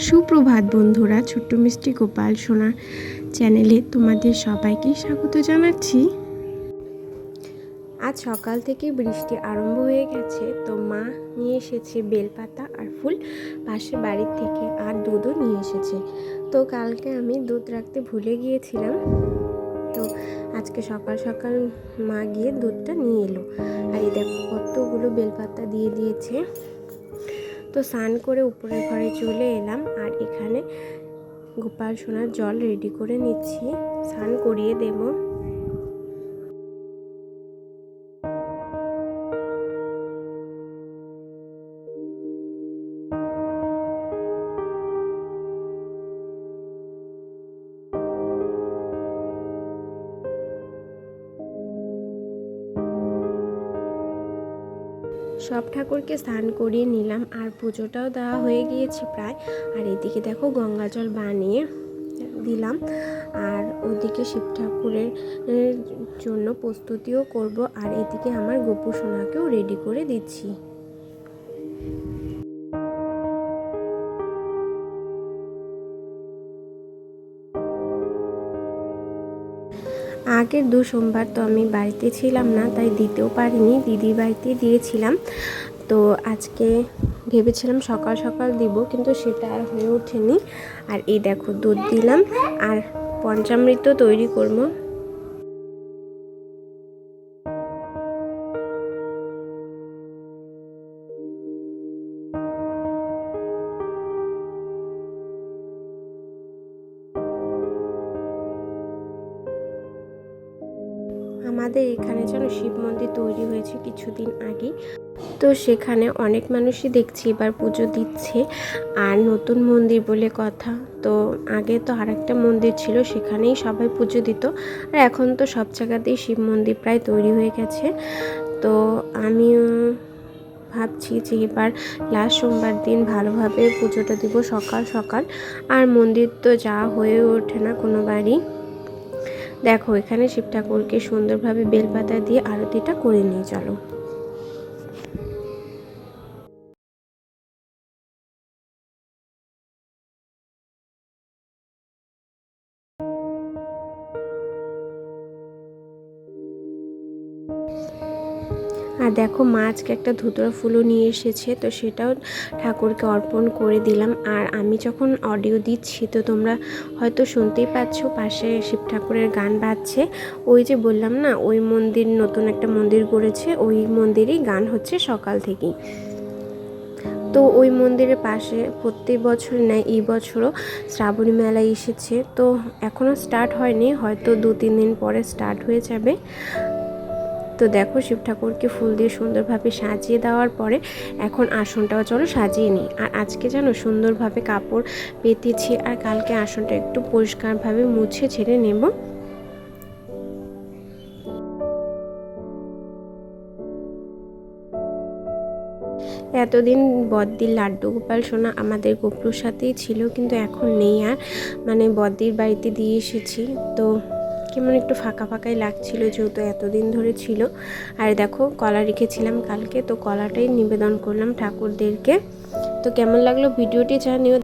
সুপ্রভাত বন্ধুরা, ছোট্ট মিষ্টি গোপাল সোনার চ্যানেলে তোমাদের সবাইকে স্বাগত জানাচ্ছি। আজ সকাল থেকে বৃষ্টি আরম্ভ হয়ে গেছে, তো মা নিয়ে এসেছে বেলপাতা আর ফুল পাশের বাড়ির থেকে, আর দুধও নিয়ে এসেছে। তো কালকে আমি দুধ রাখতে ভুলে গিয়েছিলাম, তো আজকে সকাল সকাল মা গিয়ে দুধটা নিয়ে এলো। আর এই দেখো কতগুলো বেলপাতা দিয়ে দিয়েছে। তো স্নান করে উপরের ঘরে চলে এলাম, আর এখানে গোপাল সোনার জল রেডি করে নিচ্ছি, স্নান করিয়ে দেব। সব ঠাকুরকে স্নান করিয়ে নিলাম, আর পুজোটাও দেওয়া হয়ে গিয়েছে প্রায়। আর এদিকে দেখো গঙ্গা জল বানিয়ে দিলাম, আর ওদিকে শিব ঠাকুরের জন্য প্রস্তুতিও করব। আর এদিকে আমার গোপু সোনাকেও রেডি করে দিচ্ছি। আগের 2 সোমবার তো আমি বাড়িতে ছিলাম না, তাই দিতেও পারিনি, দিদির বাড়িতে দিয়েছিলাম। তো আজকে ভেবেছিলাম সকাল সকাল দিব, কিন্তু সেটা আর হয়ে ওঠেনি। আর এই দেখো দুধ দিলাম, আর পঞ্চামৃত তৈরি করব। আমাদের এখানে যেন শিব মন্দির তৈরি হয়েছে কিছুদিন আগে, তো সেখানে অনেক মানুষই দেখছি এবার পুজো দিচ্ছে। আর নতুন মন্দির বলে কথা, তো আগে তো আরেকটা মন্দির ছিল, সেখানেই সবাই পুজো দিত। আর এখন তো সব জায়গাতেই শিব মন্দির প্রায় তৈরি হয়ে গেছে। তো আমিও ভাবছি যে এবার লাস্ট সোমবার দিন ভালোভাবে পুজোটা দিব সকাল সকাল। আর মন্দির তো যাওয়া হয়ে ওঠে না কোনো বাড়ি। দেখো এখানে শিব ঠাকুরকে সুন্দরভাবে বেলপাতা দিয়ে আরতিটা করে নিয়ে চলো। আর দেখো মা আজকে একটা ধুতরা ফুলও নিয়ে এসেছে, তো সেটাও ঠাকুরকে অর্পণ করে দিলাম। আর আমি যখন অডিও দিচ্ছি, তো তোমরা হয়তো শুনতেই পাচ্ছ পাশে শিব ঠাকুরের গান বাজছে। ওই যে বললাম না, ওই মন্দির নতুন একটা মন্দির করেছে, ওই মন্দিরেই গান হচ্ছে সকাল থেকেই। তো ওই মন্দিরের পাশে প্রত্যেক বছর নেয়, এই বছরও শ্রাবণী মেলা এসেছে। তো এখনও স্টার্ট হয়নি, হয়তো 2-3 দিন পরে স্টার্ট হয়ে যাবে। তো দেখো শিব ঠাকুরকে ফুল দিয়ে সুন্দরভাবে সাজিয়ে দেওয়ার পরে এখন আসনটাও চলো সাজিয়ে নিই। আর আজকে যেন সুন্দরভাবে কাপড় পেতেছি, আর কালকে আসনটা একটু পরিষ্কারভাবে মুছে ছেড়ে নেব। এতদিন বদ্দির লাড্ডু গোপাল সোনা আমাদের গোপুর সাথেই ছিল, কিন্তু এখন নেই আর, মানে বদ্দির বাড়িতে দিয়ে এসেছি। তো কেমন একটু ফাঁকা ফাঁকাই লাগছিল, যেহেতু এতদিন ধরে ছিল। আর দেখো কলা রেখেছিলাম কালকে, তো কলাটাই নিবেদন করলাম ঠাকুরদেরকে। তো কেমন লাগলো ভিডিওটি জানিও।